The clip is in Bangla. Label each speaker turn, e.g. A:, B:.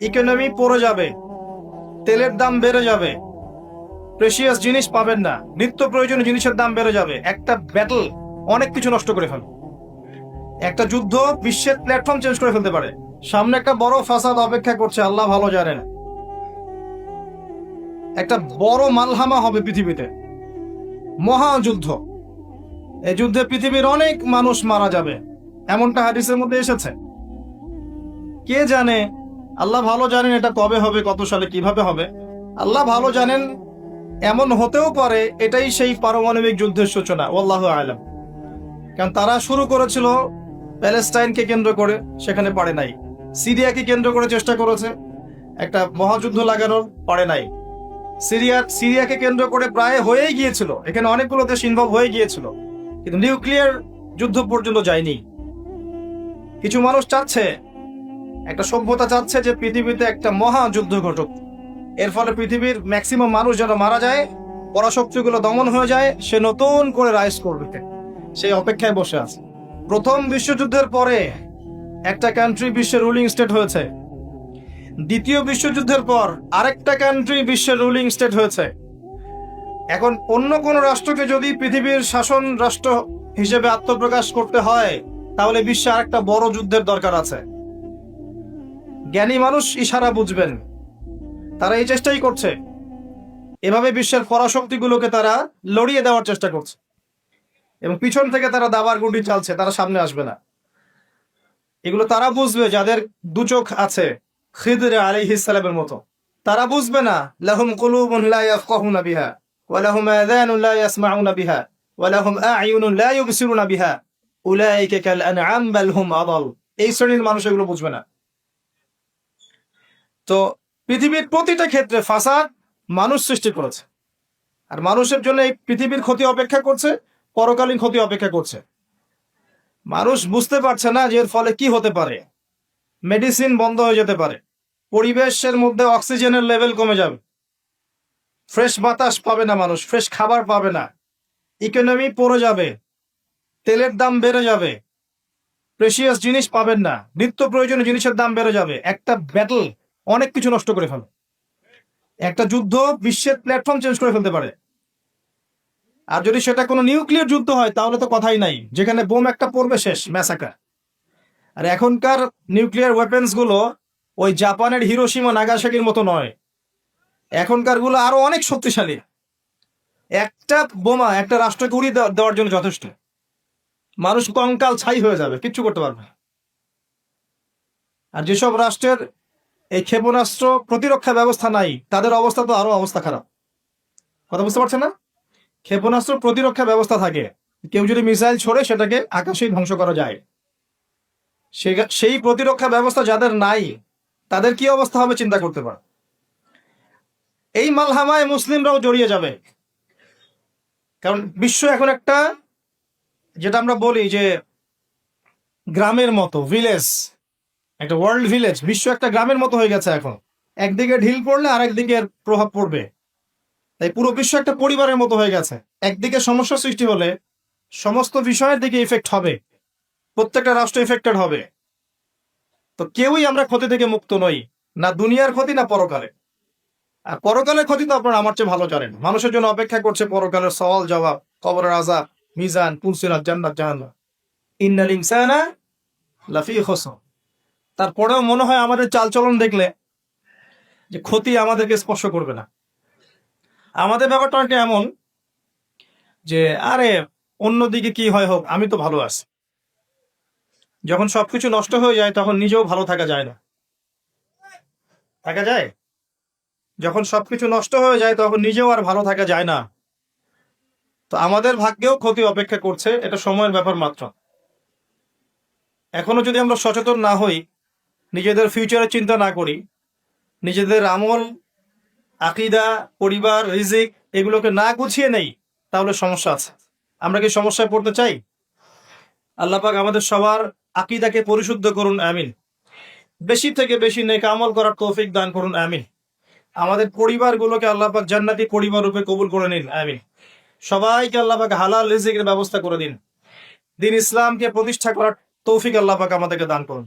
A: ইকোনমি পড়ে যাবে, তেলের দাম বেড়ে যাবে, প্রেশিয়াস জিনিস পাবেন না, নিত্য প্রয়োজনীয় জিনিসের দাম বেড়ে যাবে। একটা ব্যাটল অনেক কিছু নষ্ট করে ফেলবে। একটা যুদ্ধ বিশ্বের প্ল্যাটফর্ম চেঞ্জ করে ফেলতে পারে। সামনে একটা বড় ফাসাদ অপেক্ষা করছে, আল্লাহ ভালো জানেন। একটা বড় মালহামা হবে পৃথিবীতে, মহাযুদ্ধ। এই যুদ্ধে পৃথিবীর অনেক মানুষ মারা যাবে, এমনটা হাদিসের মধ্যে এসেছে। কে জানে, আল্লাহ ভালো জানেন এটা কবে হবে, কত সালে, কিভাবে হবে, আল্লাহ ভালো জানেন। এমন হতেও পারে এটাই সেই পারমাণবিক যুদ্ধের সূচনা, আল্লাহু আলাম। কারণ তারা শুরু করেছিল প্যালেস্টাইনকে কেন্দ্র করে, সেখানে পারে নাই। সিরিয়াকে কেন্দ্র করে চেষ্টা করেছে একটা মহাযুদ্ধ লাগানোর, পারে নাই। সিরিয়াকে কেন্দ্র করে প্রায় হয়েই গিয়েছিল, এখানে অনেকগুলো দেশ ইনভলভ হয়ে গিয়েছিল, কিন্তু নিউক্লিয়ার যুদ্ধ পর্যন্ত যায়নি। কিছু মানুষ চাচ্ছে, একটা সভ্যতা চাচ্ছে যে পৃথিবীতে একটা মহাযুদ্ধ ঘটুক, এর ফলে পৃথিবীর ম্যাক্সিমাম মানুষ যেন মারা যায়, পরাশক্তিগুলো দমন হয়ে যায়, সে নতুন করে রাইজ করবে, সেই অপেক্ষায় বসে আছে। প্রথম বিশ্বযুদ্ধের পরে একটা কান্ট্রি বিশ্বের রুলিং স্টেট হয়েছে, দ্বিতীয় বিশ্বযুদ্ধের পর আরেকটা কান্ট্রি বিশ্বের রুলিং স্টেট হয়েছে। এখন অন্য কোন রাষ্ট্রকে যদি পৃথিবীর শাসন রাষ্ট্র হিসেবে আত্মপ্রকাশ করতে হয়, তাহলে বিশ্বে আরেকটা বড় যুদ্ধের দরকার আছে। জ্ঞানী মানুষ ইশারা বুঝবেন, তারা এই চেষ্টাই করছে। এভাবে বিশ্বের পরাশক্তিগুলোকে তারা লড়িয়ে দেওয়ার চেষ্টা করছে, এবং পিছন থেকে তারা দাবার গুটি চালছে, তারা সামনে আসবে না। এগুলো তারা বুঝবে যাদের দু চোখ আছে, খিদর আলাইহিস সালামের মতো। তারা বুঝবে না, লাহুম কুলুবুন লা ইয়াফকাহুনা বিহা ওয়া লাহুম আযানুন লা ইয়াসমাউনা বিহা ওয়া লাহুম আ'য়ুনুন লা ইউবসিরুনা বিহা উলাইকা কাল আনআম বাল হুম আদাল। এই শ্রেণীর মানুষ এগুলো বুঝবে না। তো পৃথিবীর প্রতিটা ক্ষেত্রে ফাসাদ মানুষ সৃষ্টি করেছে, আর মানুষের জন্য এই পৃথিবীর ক্ষতি অপেক্ষা করছে, পরকালীন ক্ষতি অপেক্ষা করছে। মানুষ বুঝতে পারছে না যে এর ফলে কি হতে পারে। মেডিসিন বন্ধ হয়ে যেতে পারে, পরিবেশের মধ্যে অক্সিজেনের লেভেল কমে যাবে, ফ্রেশ বাতাস পাবে না মানুষ, ফ্রেশ খাবার পাবে না, ইকোনমি পড়ে যাবে, তেলের দাম বেড়ে যাবে, প্রেশিয়াস জিনিস পাবেন না, নিত্য প্রয়োজনীয় জিনিসের দাম বেড়ে যাবে। একটা ব্যাটল অনেক কিছু নষ্ট করে ফেলে। একটা যুদ্ধ বিশ্বের প্ল্যাটফর্ম চেঞ্জ করে ফেলতে পারে। আর যদি সেটা কোনো নিউক্লিয়ার যুদ্ধ হয়, তাহলে তো কথাই নাই, যেখানে বোম একটা পড়বে, শেষ, ম্যাসাকার। আর এখনকার নিউক্লিয়ার ওয়েপেন্স গুলো ওই জাপানের হিরোশিমা নাগাসাকির মতো নয়, এখনকার গুলো আরো অনেক শক্তিশালী। একটা বোমা একটা রাষ্ট্রকে উড়িয়ে দেওয়ার জন্য যথেষ্ট, মানুষ কঙ্কাল ছাই হয়ে যাবে, কিচ্ছু করতে পারবে না। আর যেসব রাষ্ট্রের এই ক্ষেপণাস্ত্র প্রতিরক্ষা ব্যবস্থা নাই, তাদের অবস্থা তো আরো অবস্থা খারাপ। কথা বুঝতে পারছেন না? ক্ষেপণাস্ত্র প্রতিরক্ষা ব্যবস্থা থাকে, কেউ যদি মিসাইল ছোড়ে সেটাকে আকাশেই ধ্বংস করা যায়। সেই প্রতিরক্ষা ব্যবস্থা যাদের নাই, তাদের কি অবস্থা হবে চিন্তা করতে পারে। এই মালহামায় মুসলিমরাও জড়িয়ে যাবে। কারণ বিশ্ব এখন একটা, যেটা আমরা বলি যে গ্রামের মতো, ভিলেজ, একটা ওয়ার্ল্ড ভিলেজ, বিশ্ব একটা গ্রামের মতো হয়ে গেছে এখন। একদিকে ঢিল পড়লে আরেকদিকে প্রভাব পড়বে, তাই পুরো বিশ্ব একটা পরিবারের মতো হয়ে গেছে। একদিকে সমস্যা সৃষ্টি হলে সমস্ত বিষয়ের দিকে ইফেক্ট হবে, প্রত্যেকটা রাষ্ট্র ইফেক্টেড হবে। তো কেউই আমরা ক্ষতি থেকে মুক্ত নই, না দুনিয়ার ক্ষতি না পরকালে। আর পরকালের ক্ষতি তো আপনারা আমার চেয়ে ভালো জানেন। মানুষের জন্য অপেক্ষা করছে পরকালের সওয়াল জবাব, কবরের আযাব, মিজান, পুলসিরাত, জান্নাত, জাহান্নাম। ইন্নাল ইনসানা লাফি খুসর। তারপরেও মনে হয় আমাদের চালচলন দেখলে যে ক্ষতি আমাদেরকে স্পর্শ করবে না। আমাদের ব্যাপারটা অনেকটা এমন যে আরে অন্যদিকে কি হয় হোক, আমি তো ভালো আছি। যখন সবকিছু নষ্ট হয়ে যায় তখন নিজেও ভালো থাকা যায় না। থাকা যায়? যখন সবকিছু নষ্ট হয়ে যায় তখন নিজেও আর ভালো থাকা যায় না। তো আমাদের ভাগ্যেও ক্ষতি অপেক্ষা করছে, এটা সময়ের ব্যাপার মাত্র। এখনো যদি আমরা সচেতন না হই, নিজেদের ফিউচারের চিন্তা না করি, নিজেদের আমল, আকীদা, পরিবার, রিজিক এগুলোকে না গুছিয়ে নেই, তাহলে সমস্যা আছে। আমরা কি সমস্যায় পড়তে চাই? আল্লাহ পাক আমাদের সবার আকীদাকে পরিশুদ্ধ করুন, আমিন। বেশি থেকে বেশি নেক আমল করার তৌফিক দান করুন, আমিন। আমাদের পরিবারগুলোকে আল্লাহ পাক জান্নাতি পরিবার রূপে কবুল করে নিন, আমিন। সবাইকে আল্লাহ পাক হালাল রিজিকের ব্যবস্থা করে দিন। দিন ইসলামকে প্রতিষ্ঠা করার তৌফিক আল্লাহ পাক আমাদেরকে দান করুন।